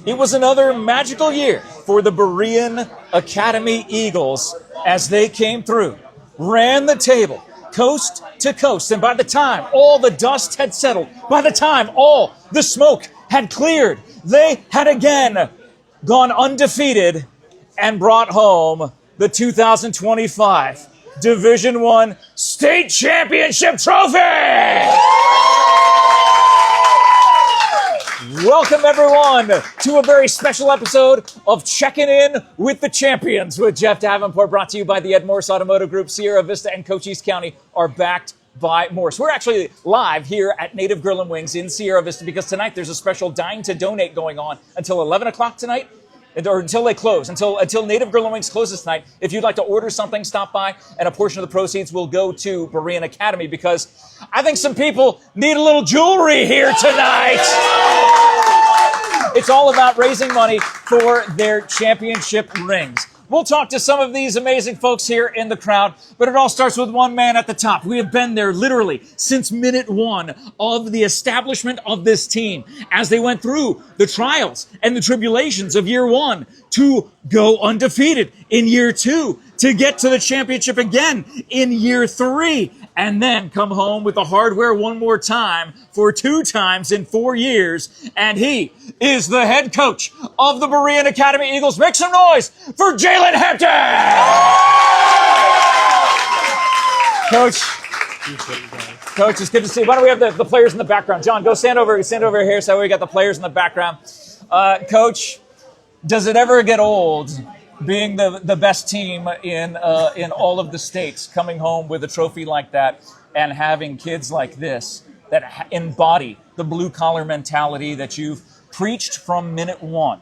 It was another magical year for the Berean Academy Eagles as they came through, ran the table coast to coast, and by the time all the dust had settled, by the time all the smoke had cleared, they had again gone undefeated and brought home the 2025 Division I State Championship Trophy! Welcome, everyone, to a very special episode of Checking In with the Champions with Jeff Davenport, brought to you by the Ed Morse Auto Group. Sierra, Vista, and Cochise County are backed by Morse. We're actually live here at Native Grill and Wings in Sierra Vista because tonight there's a special Dine to Donate going on until 11 o'clock tonight, or until they close, until Native Grill and Wings closes tonight. If you'd like to order something, stop by, and a portion of the proceeds will go to Berean Academy because I think some people need a little jewelry here tonight. It's all about raising money for their championship rings. We'll talk to some of these amazing folks here in the crowd, but it all starts with one man at the top. We have been there literally since minute one of the establishment of this team as they went through the trials and the tribulations of year one to go undefeated in year two, to get to the championship again in year three, and then come home with the hardware one more time for 2 times in 4 years. And he is the head coach of the Berean Academy Eagles. Make some noise for Jalen Hampton! Coach, it's good to see you. Why don't we have the players in the background? John, go stand over here so we got the players in the background. Coach, does it ever get old being the best team in all of the states, coming home with a trophy like that and having kids like this that embody the blue-collar mentality that you've preached from minute one?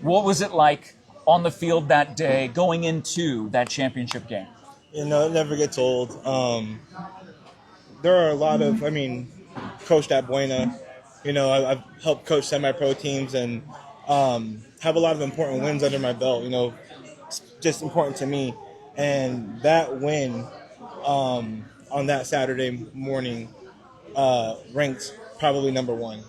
What was it like on the field that day going into that championship game? You know, it never gets old. There are a lot of, coached at Buena. You know, I've helped coach semi-pro teams and have a lot of important wins under my belt. You know, it's just important to me. And that win on that Saturday morning ranked probably number one.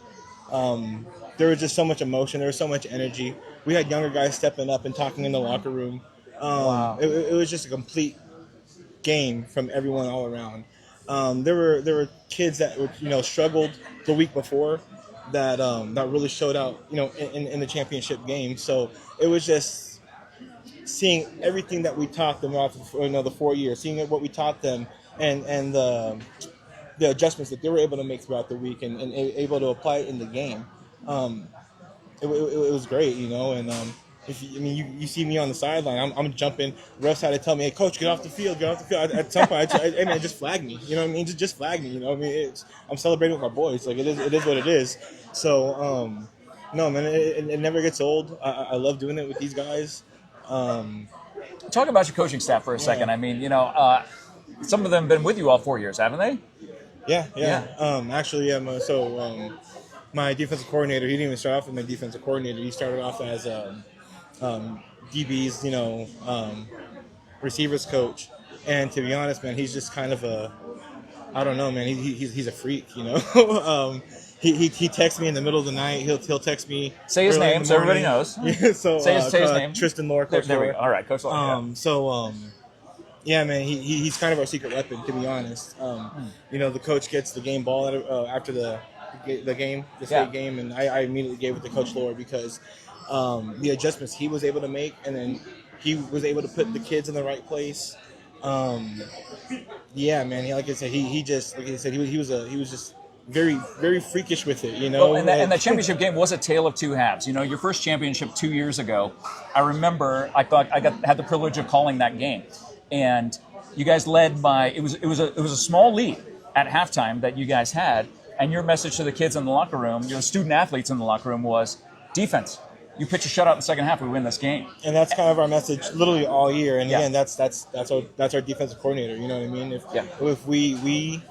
There was just so much emotion. There was so much energy. We had younger guys stepping up and talking in the locker room. Wow. It was just a complete game from everyone all around. There were kids that struggled the week before that really showed out in the championship game. So it was just seeing everything that we taught them off the 4 years, seeing what we taught them and the adjustments that they were able to make throughout the week and able to apply it in the game. It was great, and you see me on the sideline, I'm jumping. Refs had to tell me, "Hey, coach, get off the field, get off the field." At some point, just flag me. You know what I mean? Just flag me. I'm celebrating with my boys. Like it is what it is. So no, man, it never gets old. I love doing it with these guys. Talk about your coaching staff for a second. Some of them have been with you all 4 years, haven't they? Yeah. Actually, my defensive coordinator, he didn't even start off as my defensive coordinator. He started off as DB's, receivers coach. And to be honest, man, he's just kind of I don't know, man. He's a freak, He texts me in the middle of the night. He'll text me. Say his name so everybody knows. Yeah, so say his name. Tristan Lohr, Coach there we Lohr. go. All right, Coach Lohr. Yeah, man, he's kind of our secret weapon, to be honest. The coach gets the game ball after the state game, and I immediately gave it to Coach Lohr because the adjustments he was able to make, and then he was able to put the kids in the right place. Yeah, man, like I said, he was just very, very freakish with it, Well, and that championship game was a tale of two halves. Your first championship 2 years ago, I remember I had the privilege of calling that game. And you guys led by it was a small lead at halftime that you guys had, and your message to the kids in the locker room, your student athletes in the locker room, was defense. You pitch a shutout in the second half, we win this game. And that's kind of our message, literally all year. And again, that's our defensive coordinator. You know what I mean? If we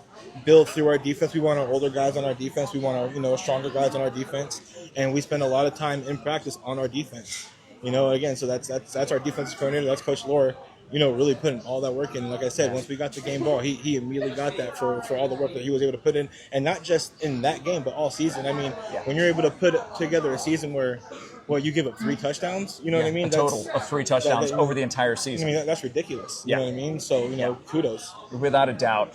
build through our defense, we want our older guys on our defense. We want our stronger guys on our defense, and we spend a lot of time in practice on our defense. Again, so that's our defensive coordinator. That's Coach Lohr. Really putting all that work in. Like I said, once we got the game ball, he immediately got that for all the work that he was able to put in, and not just in that game, but all season. When you're able to put together a season where what, you give up 3 touchdowns? You know what I mean? A total of 3 touchdowns over the entire season. I mean, that's ridiculous. You know what I mean? So, kudos. Without a doubt.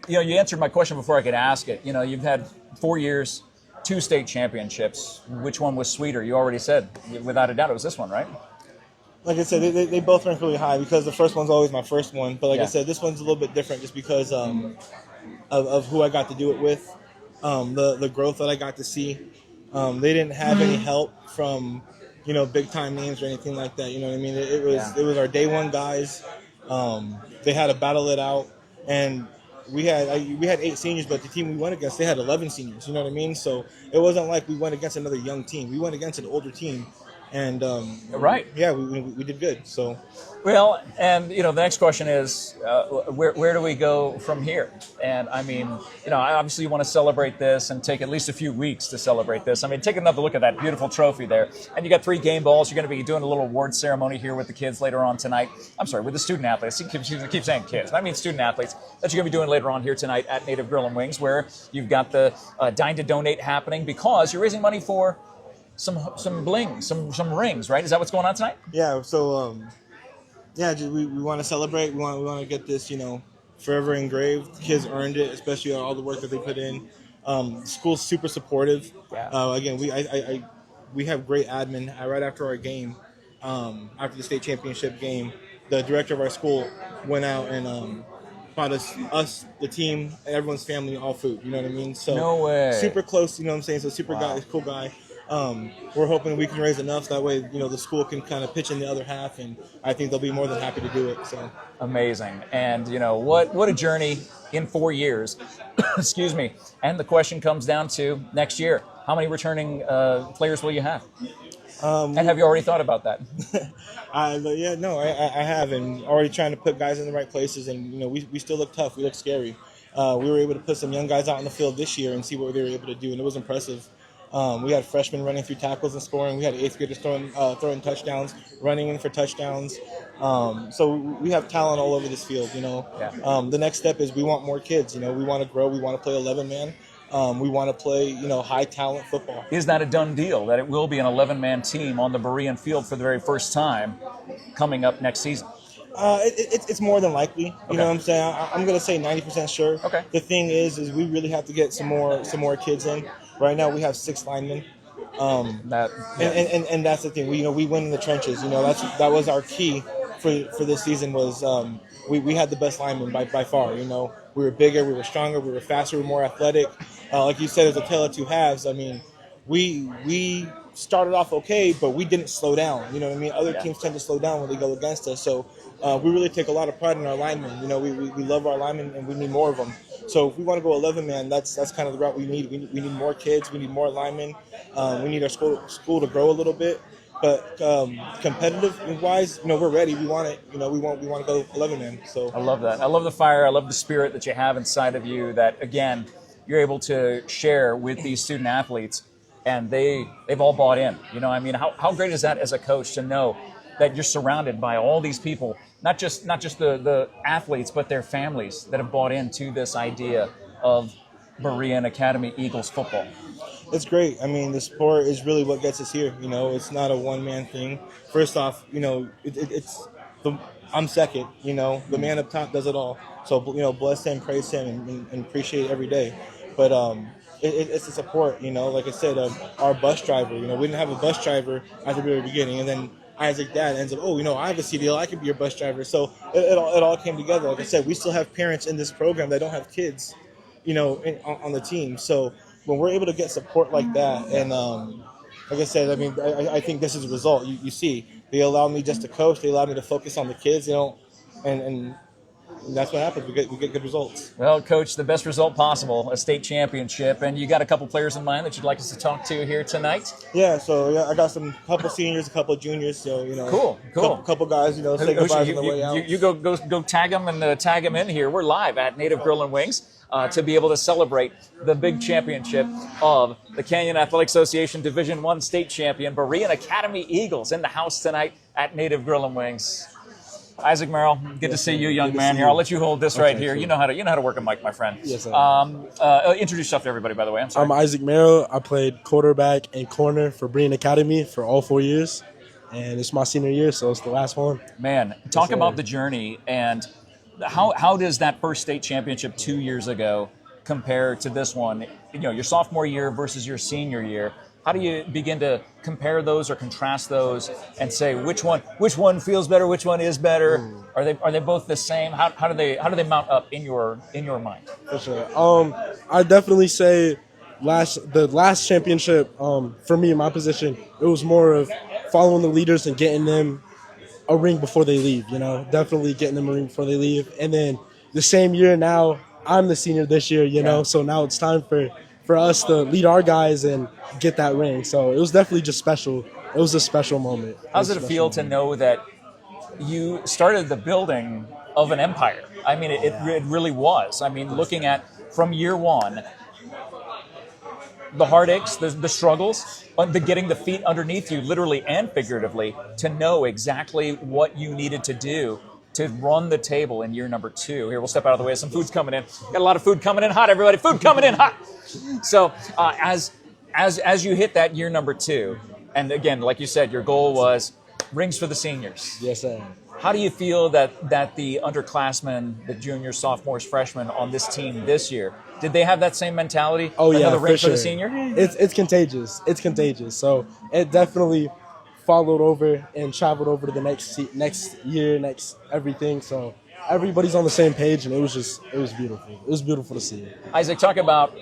You answered my question before I could ask it. You've had 4 years, 2 state championships. Which one was sweeter? You already said, without a doubt, it was this one, right? Like I said, they both rank really high because the first one's always my first one. But like I said, this one's a little bit different just because of who I got to do it with, the growth that I got to see. They didn't have any help from, big time names or anything like that. You know what I mean? It was our day one guys. They had to battle it out, and we had 8 seniors, but the team we went against, they had 11 seniors. You know what I mean? So it wasn't like we went against another young team. We went against an older team. And right, yeah, we did good. So, well, and the next question is, where do we go from here? And I mean, obviously you want to celebrate this and take at least a few weeks to celebrate this. I mean, take another look at that beautiful trophy there, and you got 3 game balls. You're going to be doing a little award ceremony here with the kids later on tonight. I'm sorry, with the student athletes. I keep saying kids. I mean student athletes that you're going to be doing later on here tonight at Native Grill and Wings, where you've got the Dine to Donate happening because you're raising money for some bling, some rings, right? Is that what's going on tonight? Yeah. So, we want to celebrate. We want to get this, forever engraved. Kids earned it, especially all the work that they put in. School's super supportive. Yeah. Again, we have great admin. Right after our game, after the state championship game, the director of our school went out and bought us, the team, everyone's family, all food. You know what I mean? So no way. Super close. You know what I'm saying? So super guy, cool guy. We're hoping we can raise enough that way, the school can kind of pitch in the other half, and I think they'll be more than happy to do it. So amazing. And what a journey in 4 years. Excuse me. And the question comes down to next year. How many returning players will you have? And have you already thought about that? I have, and already trying to put guys in the right places, and we still look tough. We look scary. We were able to put some young guys out in the field this year and see what they were able to do, and it was impressive. We had freshmen running through tackles and scoring. We had 8th graders throwing touchdowns, running in for touchdowns. So we have talent all over this field, The next step is we want more kids, We want to grow. We want to play 11-man. We want to play, high talent football. Is that a done deal, that it will be an 11-man team on the Berean field for the very first time coming up next season? It's more than likely. You know what I'm saying? I'm going to say 90% sure. Okay. The thing is we really have to get some more kids in. Right now we have 6 linemen. And that's the thing. We win in the trenches. That was our key for this season was we had the best linemen by far. We were bigger, we were stronger, we were faster, we were more athletic. Like you said, it was a tale of 2 halves. I mean, we started off okay, but we didn't slow down. You know what I mean? Other teams tend to slow down when they go against us. So we really take a lot of pride in our linemen. We love our linemen, and we need more of them. So if we want to go 11-man, that's kind of the route we need. We need more kids. We need more linemen. We need our school to grow a little bit. But competitive-wise, we're ready. We want it. We want to go 11-man. So I love that. I love the fire. I love the spirit that you have inside of you. That again, you're able to share with these student athletes, and they've all bought in. I mean, how great is that as a coach to know that you're surrounded by all these people, not just the athletes, but their families that have bought into this idea of Berean Academy Eagles football. It's great. I mean, the sport is really what gets us here. It's not a one-man thing. First off, I'm second. The man up top does it all. So bless him, praise him, and appreciate it every day. But it's the support. Like I said, our bus driver. We didn't have a bus driver at the very beginning, and then Isaac Dad ends up, I have a CDL, I could be your bus driver. So it all came together. Like I said, we still have parents in this program that don't have kids, on the team. So when we're able to get support like that, and like I said, I mean, I think this is a result. You see, they allow me just to coach. They allow me to focus on the kids, and that's what happens. We get good results. Well, Coach, the best result possible, a state championship, and you got a couple players in mind that you'd like us to talk to here tonight? Yeah, so I got couple seniors, a couple juniors, so cool. Couple guys, say goodbyes on the way out. You go tag them and tag them in here. We're live at Native Grill and Wings to be able to celebrate the big championship of the Canyon Athletic Association Division I state champion Berean Academy Eagles in the house tonight at Native Grill and Wings. Isaac Merrill, good to see you, young man. Here, I'll let you hold this right here. You know how to work a mic, my friend. Yes, sir. Introduce yourself to everybody, by the way. I'm sorry. I'm Isaac Merrill. I played quarterback and corner for Berean Academy for all 4 years, and it's my senior year, so it's the last one. Man, talk about the journey and how does that first state championship 2 years ago compare to this one? You know, your sophomore year versus your senior year. How do you begin to compare those or contrast those and say which one feels better, which one is better? Are they both the same? How do they mount up in your mind? For sure. I definitely say the last championship for me in my position, it was more of following the leaders and getting them a ring before they leave. You know, definitely getting them a ring before they leave. And then the same year now, I'm the senior this year. You know, so now it's time for us to lead our guys and get that ring. So it was definitely just special. It was a special moment. How does it feel to know that you started the building of an empire? I mean, it really was. I mean, looking at from year one, the heartaches, the struggles, the getting the feet underneath you, literally and figuratively, to know exactly what you needed to do to run the table in year number 2. Here, we'll step out of the way. Some food's coming in. Got a lot of food coming in hot, everybody. Food coming in hot. So as you hit that year number 2, and again, like you said, your goal was rings for the seniors. Yes, sir. How do you feel that the underclassmen, the juniors, sophomores, freshmen on this team this year, did they have that same mentality? Oh, yeah, another ring for sure. the senior? It's contagious. It's contagious. So it definitely followed over and traveled over to the next year, next everything. So everybody's on the same page, and it was beautiful. It was beautiful to see. Isaac, talk about,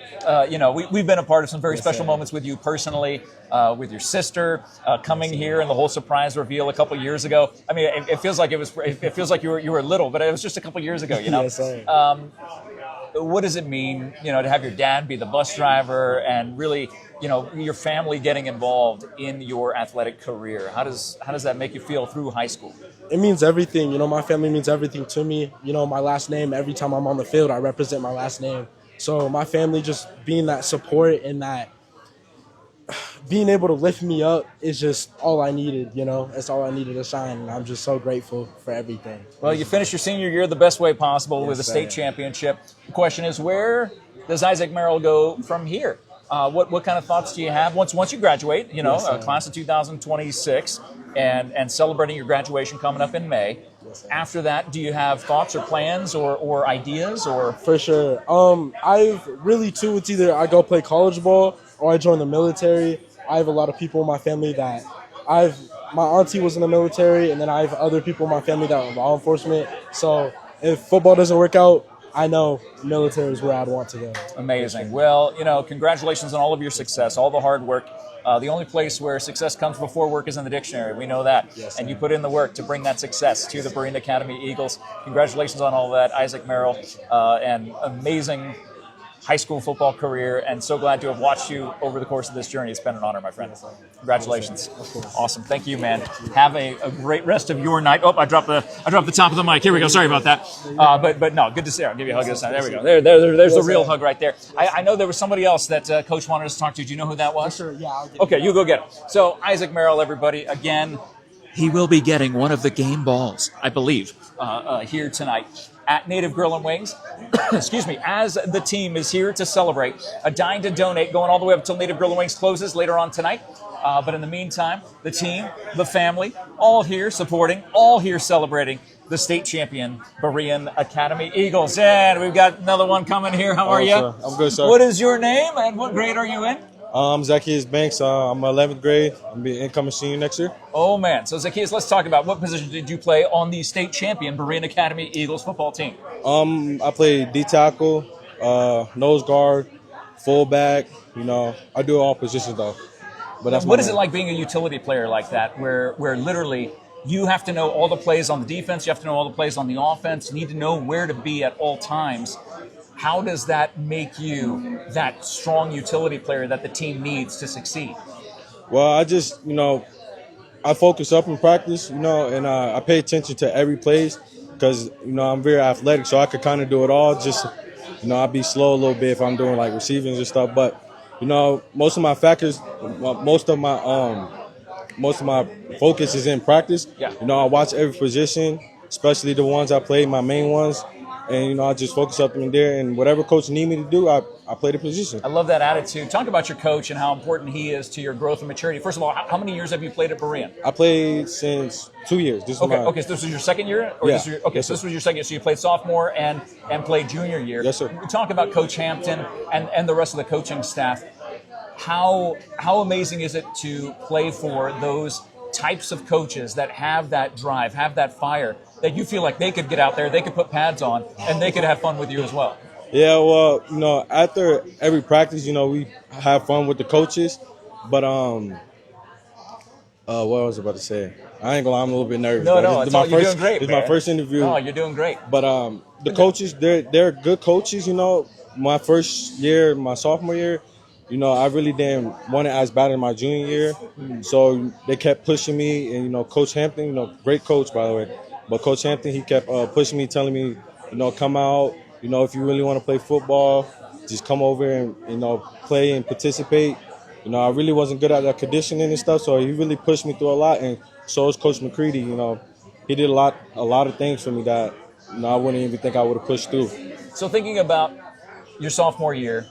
we've been a part of some very special moments with you personally, with your sister coming here and the whole surprise reveal a couple years ago. I mean, it feels like it feels like you were little, but it was just a couple years ago, you know? Yes, sir. What does it mean, to have your dad be the bus driver and really, your family getting involved in your athletic career? How does that make you feel through high school? It means everything. My family means everything to me. My last name, every time I'm on the field, I represent my last name. So my family just being that support and that being able to lift me up is just all I needed, It's all I needed to shine, and I'm just so grateful for everything. Well, you finished your senior year the best way possible with a state sir. championship. The question is, where does Isaac Merrill go from here? What kind of thoughts do you have once you graduate, class of 2026, and celebrating your graduation coming up in May? After that, do you have thoughts or plans or ideas? Or For sure. I've really, too, it's either I go play college ball or I join the military. I have a lot of people in my family that my auntie was in the military, and then I have other people in my family that are law enforcement. So if football doesn't work out, I know military is where I'd want to go. Amazing. Well, congratulations on all of your success, all the hard work. The only place where success comes before work is in the dictionary. We know that. Yes, and you put in the work to bring that success to the Berean Academy Eagles. Congratulations on all that, Isaac Merrill, and amazing high school football career, and so glad to have watched you over the course of this journey. It's been an honor, my friend. Congratulations. Awesome. Thank you, man. Have a great rest of your night. Oh, I dropped the top of the mic. Here we go. Sorry about that. But no, good to see you. I'll give you a hug this time. There we go. There's the real hug right there. I know there was somebody else that Coach wanted us to talk to. Do you know who that was? Sure, yeah. Okay, you go get him. So Isaac Merrill, everybody, again, he will be getting one of the game balls, I believe, here tonight at Native Grill and Wings. Excuse me, as the team is here to celebrate, a dine to donate going all the way up until Native Grill and Wings closes later on tonight. But in the meantime, the team, the family, all here supporting, all here celebrating the state champion Berean Academy Eagles. And we've got another one coming here. How are you? Sir. I'm good, sir. What is your name and what grade are you in? I'm Zacchaeus Banks. I'm 11th grade. I'm be incoming senior next year. Oh, man. So, Zacchaeus, let's talk about what position did you play on the state champion Berean Academy Eagles football team? I play D-tackle, nose guard, fullback. I do all positions, though. But that's what is it like being a utility player like that, where literally you have to know all the plays on the defense, you have to know all the plays on the offense, you need to know where to be at all times. How does that make you that strong utility player that the team needs to succeed? Well, I just, I focus up in practice, and I pay attention to every plays because, I'm very athletic, so I could kind of do it all. Just, I'll be slow a little bit if I'm doing like receivings and stuff. But, most of my factors, most of my focus is in practice. Yeah. I watch every position. especially the ones I played, my main ones. And, you know, I just focus up in there, and whatever coach need me to do, I play the position. I love that attitude. Talk about your coach and how important he is to your growth and maturity. First of all, how many years have you played at Berean? I played since 2 years. This is Okay, so this was your second year? Or Yeah. this was your, okay, Yes, so this sir. was your second year. So you played sophomore and played junior year. Yes, sir. Talk about Coach Hampton and the rest of the coaching staff. How amazing is it to play for those types of coaches that have that drive, have that fire, that you feel like they could get out there, they could put pads on, and they could have fun with you as well? Yeah, well, you know, after every practice, you know, we have fun with the coaches. But what was I about to say? I ain't gonna lie, I'm a little bit nervous. No, This is my you're first, doing great, This is man. my first interview. Oh, you're doing great. But the coaches, they're good coaches. You know, my first year, my sophomore year, you know, I really didn't want it as bad as my junior year. So they kept pushing me, and you know, Coach Hampton, you know, great coach by the way, but Coach Hampton, he kept pushing me, telling me, you know, come out. You know, if you really want to play football, just come over and, you know, play and participate. You know, I really wasn't good at that conditioning and stuff, so he really pushed me through a lot. And so was Coach McCready. You know, he did a lot of things for me that, you know, I wouldn't even think I would have pushed through. So thinking about your sophomore year,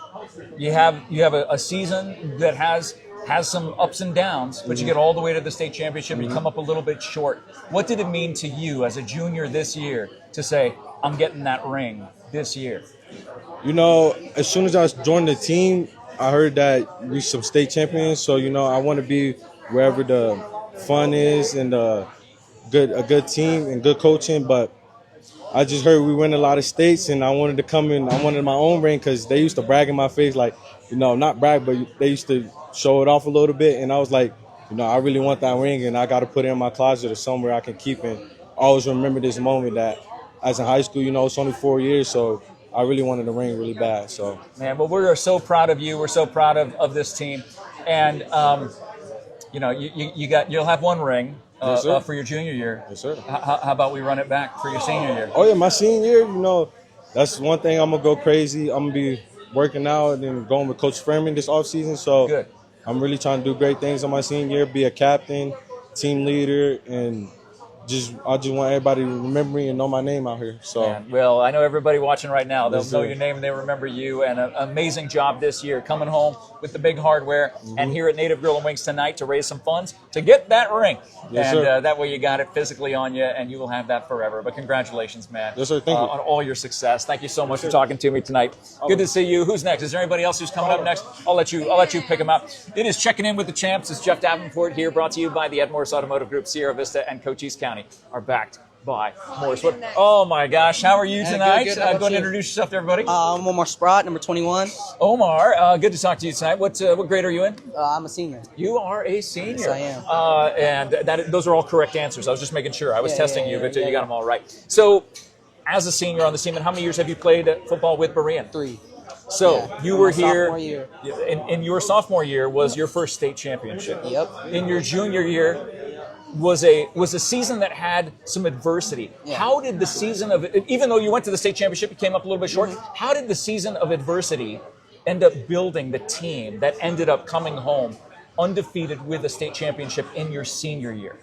you have a season that has some ups and downs, but you get all the way to the state championship. You come up a little bit short. What did it mean to you as a junior this year to say, I'm getting that ring this year? You know, as soon as I joined the team, I heard that we some state champions. So, you know, I want to be wherever the fun is and a good team and good coaching. But I just heard we win a lot of states, and I wanted to come in. I wanted my own ring because they used to brag in my face, like, you know, not brag, but they used to show it off a little bit. And I was like, you know, I really want that ring, and I got to put it in my closet or somewhere I can keep it. Always remember this moment that as in high school, you know, it's only 4 years, so I really wanted the ring really bad. So, Man, well, we are so proud of you. We're so proud of this team. And, you know, you'll have one ring Yes, sir. for your junior year. yes, sir. How about we run it back for your senior year? Oh, yeah, my senior year, you know, that's one thing I'm going to go crazy. I'm going to be working out and going with Coach Furman this offseason. So Good. I'm really trying to do great things on my senior year, be a captain, team leader, and I just want everybody to remember me and know my name out here. So Man, well, I know everybody watching right now, they'll Yes, know sir. your name and they remember you. And an amazing job this year coming home with the big hardware and here at Native Grill and Wings tonight to raise some funds to get that ring. Yes, and sir. that way you got it physically on you and you will have that forever. But congratulations, man. Yes, sir. Thank you. On all your success. Thank you so much for talking to me tonight. Good to see you. Who's next? Is there anybody else who's coming up next? I'll let you pick them out. It is Checking In with the Champs. It's Jeff Davenport here, brought to you by the Ed Morse Automotive Group. Sierra Vista and Cochise County are backed by Morse. Oh my gosh, how are you tonight? good. How about Go and you? introduce yourself to everybody. I'm Omar Sprott, number 21. Omar, good to talk to you tonight. What grade are you in? I'm a senior. You are a senior. Yes, I am. And those are all correct answers. I was just making sure. I was Yeah, testing yeah, you, but yeah, you got them all right. So, as a senior on the team, and how many years have you played football with Berean? 3. So, Yeah, you my were here. sophomore year. In your sophomore year was your first state championship. Yep. In your junior year was a season that had some adversity. Yeah. How did the season of, even though you went to the state championship, you came up a little bit short, how did the season of adversity end up building the team that ended up coming home undefeated with a state championship in your senior year?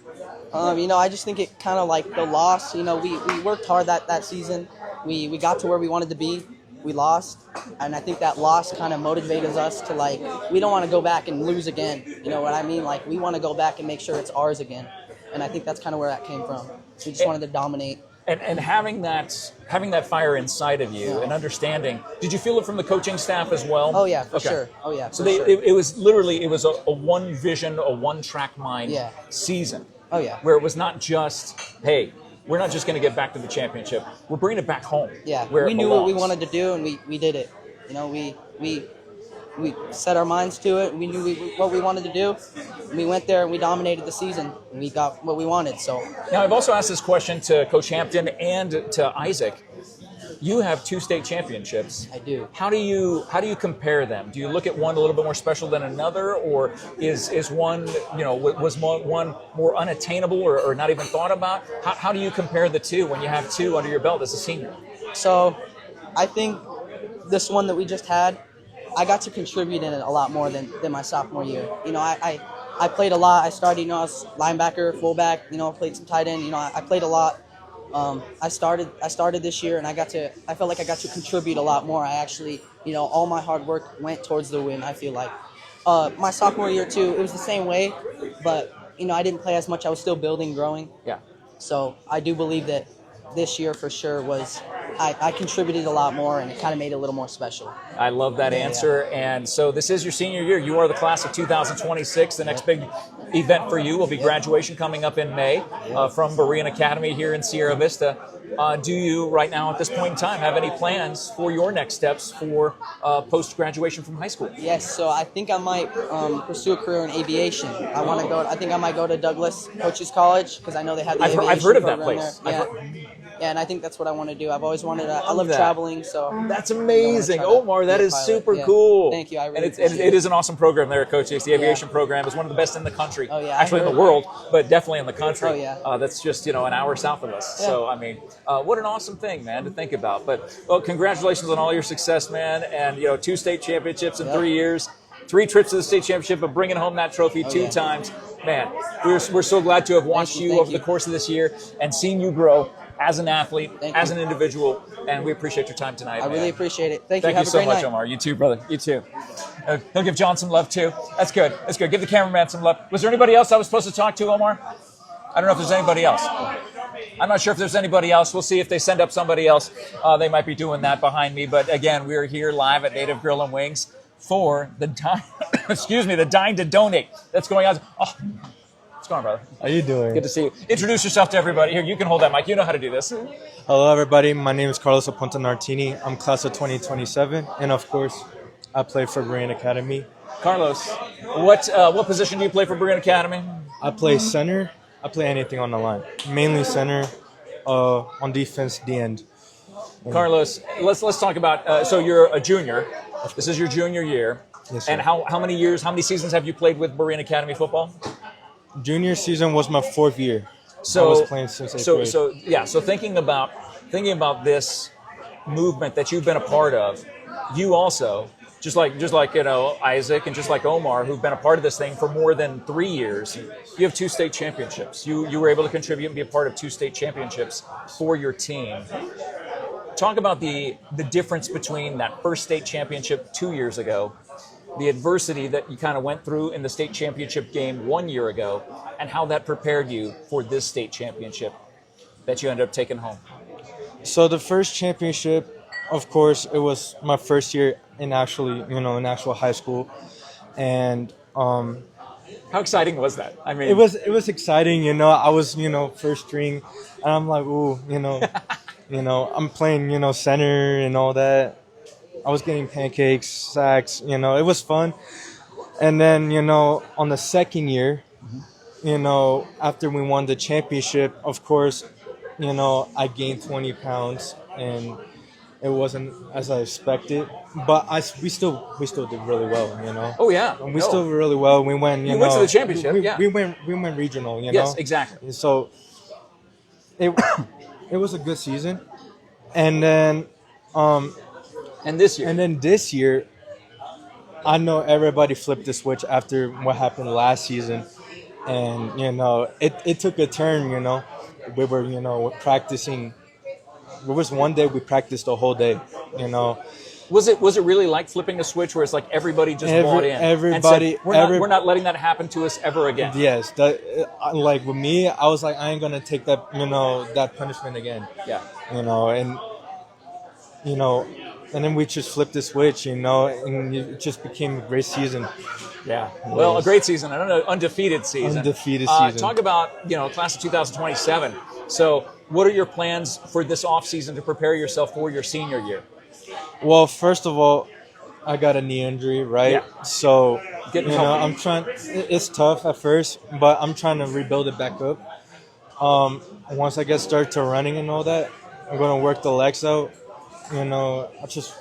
You know, I just think it kind of like the loss. You know, we worked hard that season. We got to where we wanted to be. We lost, and I think that loss kind of motivated us to, like, we don't want to go back and lose again. You know what I mean? Like, we want to go back and make sure it's ours again. And I think that's kind of where that came from. We just wanted to dominate. And having that fire inside of you and understanding, did you feel it from the coaching staff as well? Oh yeah, for Okay. sure. Oh yeah. So for sure. it was literally a one vision, a one track mind Yeah. season. Oh yeah. Where it was not just, hey, we're not just going to get back to the championship. We're bringing it back home. Yeah, where we it knew what we belongs. wanted to do, and we did it. You know, we set our minds to it. We knew what we wanted to do. We went there and we dominated the season, and we got what we wanted. So Now, I've also asked this question to Coach Hampton and to Isaac. You have 2 state championships. I do. How do you compare them? Do you look at one a little bit more special than another, or is one, you know, was one more unattainable or not even thought about? How do you compare the two when you have 2 under your belt as a senior? So I think this one that we just had, I got to contribute in it a lot more than my sophomore year. You know, I played a lot. I started, you know, I was linebacker, fullback, you know, played some tight end. You know, I played a lot. I started this year, and I felt like I got to contribute a lot more. I actually, all my hard work went towards the win. I feel like my sophomore year too, it was the same way, but I didn't play as much. I was still building, growing. Yeah. So I do believe that this year for sure was I contributed a lot more, and it kind of made it a little more special. I love that answer. And so this is your senior year. You are the class of 2026. The next big event for you will be graduation coming up in May from Berean Academy here in Sierra Vista. Do you, right now at this point in time, have any plans for your next steps for post-graduation from high school? Yes, so I think I might pursue a career in aviation. I think I might go to Douglas Coaches College because I know they have the aviation I've heard of that program place. there. Yeah, and I think that's what I want to do. I've always wanted to. I love traveling, so that's amazing, Omar. That is super Yeah. cool. Thank you. I really and appreciate it is an awesome program there at Cochise. The aviation program is one of the best in the country. Oh, yeah, actually in the world, but definitely in the country. Oh, yeah. That's just an hour south of us. Yeah. So I mean, what an awesome thing, man, to think about. But well, congratulations on all your success, man, and 2 state championships in 3 years. 3 trips to the state championship, but bringing home that trophy 2 times. Man, we're so glad to have watched you over the course of this year and seen you grow as an athlete, as an individual, and we appreciate your time tonight. I really appreciate it. Thank you. Thank Have you a so great much, night. Omar. You too, brother. You too. He'll give John some love too. That's good. That's good. Give the cameraman some love. Was there anybody else I was supposed to talk to, Omar? I don't know if there's anybody else. I'm not sure if there's anybody else. We'll see if they send up somebody else. They might be doing that behind me. But again, we're here live at Native Grill and Wings for the the Dine to Donate that's going on. Oh, what's going on, brother? How you doing? Good to see you. Introduce yourself to everybody. Here, you can hold that mic. You know how to do this. Hello, everybody. My name is Carlos Aponte Nartini. I'm class of 2027, and of course, I play for Berean Academy. Carlos, what position do you play for Berean Academy? I play center. I play anything on the line, mainly center. On defense, the end. Carlos, let's talk about. So you're a junior. This is your junior year. Yes, sir. And how many seasons have you played with Berean Academy football? Junior season was my 4th year. So I was playing since 8th grade. So thinking about this movement that you've been a part of, you also just like Isaac and just like Omar, who've been a part of this thing for more than 3 years. You have 2 state championships. You were able to contribute and be a part of 2 state championships for your team. Talk about the difference between that first state championship 2 years ago, the adversity that you kind of went through in the state championship game 1 year ago, and how that prepared you for this state championship that you ended up taking home. So the first championship, of course, it was my first year in actual high school, and how exciting was that? I mean, it was exciting. I was first string, and I'm like, ooh, I'm playing center and all that. I was getting pancakes, sacks. It was fun. And then on the second year, after we won the championship, of course, I gained 20 pounds, and it wasn't as I expected, but we still did really well, Oh yeah, and we still did really well. We went, you went to the championship. We went regional, Yes, exactly. So it was a good season, and then and this year, I know everybody flipped the switch after what happened last season, and it took a turn. We were practicing. There was one day we practiced the whole day. Was it really like flipping a switch where it's like everybody just bought in? Everybody, and said, we're not letting that happen to us ever again. Yes, like with me, I was like, I ain't gonna take that that punishment again. Yeah. And then we just flipped the switch, and it just became a great season. Yeah. Well, a great season, an undefeated season. Undefeated season. Talk about class of 2027. So, what are your plans for this off season to prepare yourself for your senior year? Well, first of all, I got a knee injury, right? Yeah. So, Getting healthy. I'm trying. It's tough at first, but I'm trying to rebuild it back up. Once I get started to running and all that, I'm gonna work the legs out. I just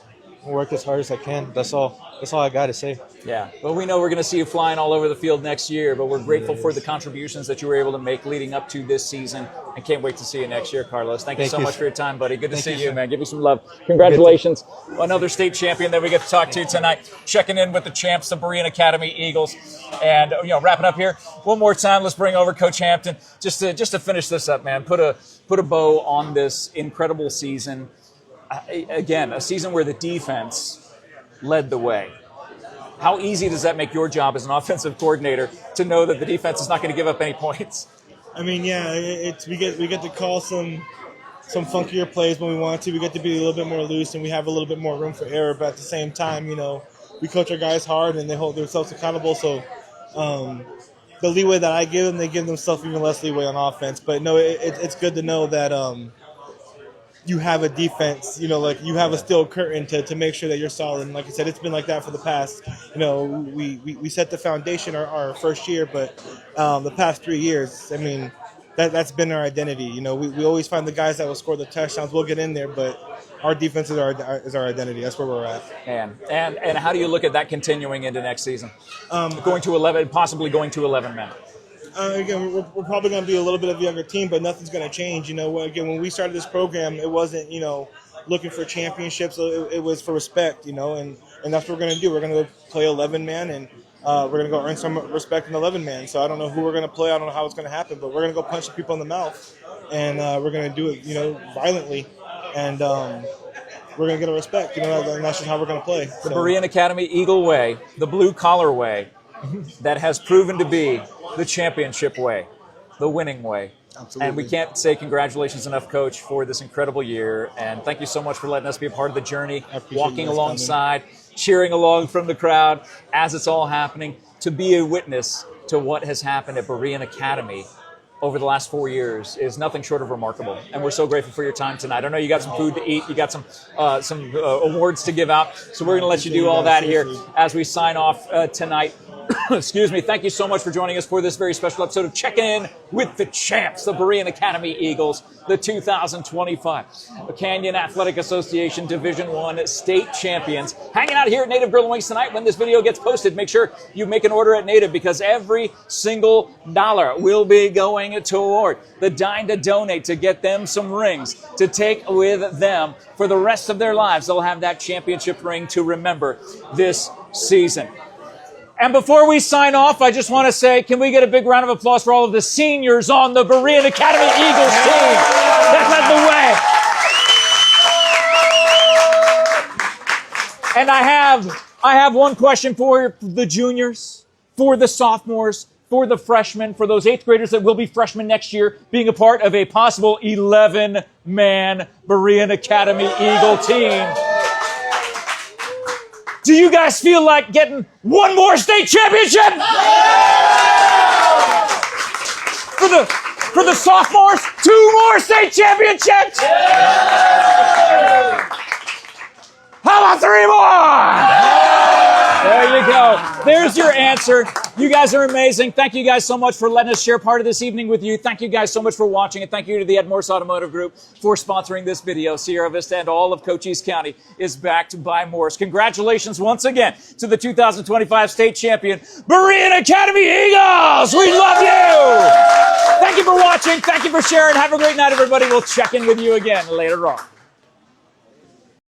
work as hard as I can. That's all I got to say. Yeah. Well, we know we're going to see you flying all over the field next year, but we're grateful for the contributions that you were able to make leading up to this season, and can't wait to see you next year, Carlos. Thank you so much for your time, buddy. Good to see you, man. Give you some love. Congratulations. Another state champion that we get to talk to tonight. Checking in with the champs, the Berean Academy Eagles. And, wrapping up here, one more time, let's bring over Coach Hampton just to finish this up, man. Put a bow on this incredible season. Again, a season where the defense led the way. How easy does that make your job as an offensive coordinator to know that the defense is not going to give up any points? I mean, yeah, we get to call some funkier plays when we want to. We get to be a little bit more loose, and we have a little bit more room for error. But at the same time, we coach our guys hard, and they hold themselves accountable. So the leeway that I give them, they give themselves even less leeway on offense. But no, it's good to know that you have a defense, you have a steel curtain to make sure that you're solid. And like I said, it's been like that for the past, we set the foundation our first year, but the past 3 years, I mean, that's been our identity. We always find the guys that will score the touchdowns. We'll get in there, but our defense is our identity. That's where we're at. And how do you look at that continuing into next season? Going to 11, possibly going to 11 men. Again, we're probably going to be a little bit of a younger team, but nothing's going to change. Again, when we started this program, it wasn't, looking for championships. It was for respect, and that's what we're going to do. We're going to play 11-man, and we're going to go earn some respect in 11-man. So I don't know who we're going to play. I don't know how it's going to happen, but we're going to go punch the people in the mouth, and we're going to do it, violently, and we're going to get a respect. And that's just how we're going to play. The Berean Academy Eagle way, the blue-collar way, that has proven to be the championship way, the winning way. Absolutely. And we can't say congratulations enough, Coach, for this incredible year. And thank you so much for letting us be a part of the journey, walking alongside, cheering along from the crowd as it's all happening, to be a witness to what has happened at Berean Academy over the last 4 years is nothing short of remarkable. And we're so grateful for your time tonight. I know you got some food to eat. You got some awards to give out. So we're going to let you do all that here as we sign off tonight. Excuse me. Thank you so much for joining us for this very special episode of Checking In with the Champs, the Berean Academy Eagles, the 2025 Canyon Athletic Association Division I state champions, hanging out here at Native Grill and Wings tonight. When this video gets posted, make sure you make an order at Native, because every single dollar will be going toward the dime to donate to get them some rings to take with them for the rest of their lives. They'll have that championship ring to remember this season. And before we sign off, I just want to say, can we get a big round of applause for all of the seniors on the Berean Academy Eagles team that led the way? And I have one question for the juniors, for the sophomores, for the freshmen, for those 8th graders that will be freshmen next year, being a part of a possible 11-man Berean Academy Eagle team. Do you guys feel like getting one more state championship? For the sophomores, 2 more state championships? How about 3 more? There you go. There's your answer. You guys are amazing. Thank you guys so much for letting us share part of this evening with you. Thank you guys so much for watching, and thank you to the Ed Morse Automotive Group for sponsoring this video. Sierra Vista and all of Cochise County is backed by Morse. Congratulations once again to the 2025 state champion, Berean Academy Eagles. We love you. Thank you for watching. Thank you for sharing. Have a great night, everybody. We'll check in with you again later on.